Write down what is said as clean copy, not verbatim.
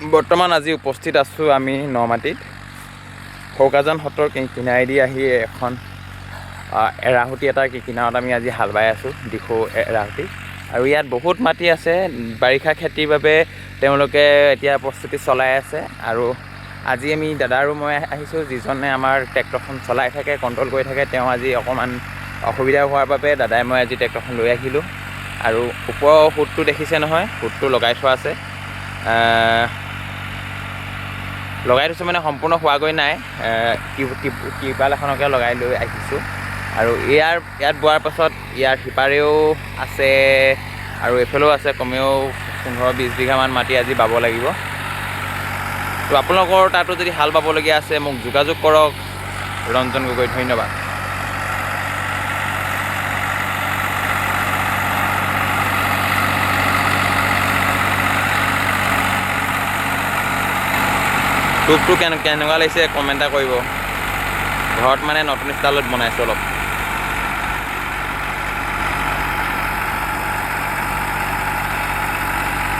বৰ্তমান আজি উপস্থিত আছোঁ আমি নমাটিত সৌকাজান সত্ৰৰ কিনাৰেদি আহি এখন এৰাহুতি এটাৰ কিনাৰত আমি আজি হাল বাই আছোঁ দিখৌ এৰাহুতি। আৰু ইয়াত বহুত মাটি আছে, বাৰিষা খেতিৰ বাবে তেওঁলোকে এতিয়া প্ৰস্তুতি চলাই আছে। আৰু আজি আমি দাদা আৰু মই আহিছোঁ, যিজনে আমাৰ ট্ৰেক্টৰখন চলাই থাকে, কণ্ট্ৰল কৰি থাকে। তেওঁ আজি অকণমান অসুবিধা হোৱাৰ বাবে দাদাই মই আজি ট্ৰেক্টৰখন লৈ আহিলোঁ। আৰু ওপৰৰ সুতটো দেখিছে নহয়, সুতটো লগাই থোৱা আছে। লগাই থৈছোঁ মানে সম্পূৰ্ণ হোৱাগৈ নাই, টিৰপাল এখনকে লগাই লৈ আহিছোঁ। আৰু ইয়াত বোৱাৰ পাছত ইয়াৰ সিপাৰেও আছে আৰু এইফালেও আছে, কমেও 15-20 বিঘামান মাটি আজি বাব লাগিব। তো আপোনালোকৰ তাতো যদি হাল বাবলগীয়া আছে মোক যোগাযোগ কৰক। ৰঞ্জন গগৈ, ধন্যবাদ। টোপটো কেনেকুৱা লাগিছে কমেণ্ট এটা কৰিব। ঘৰত মানে নতুন ষ্টাইলত বনাইছোঁ অলপ।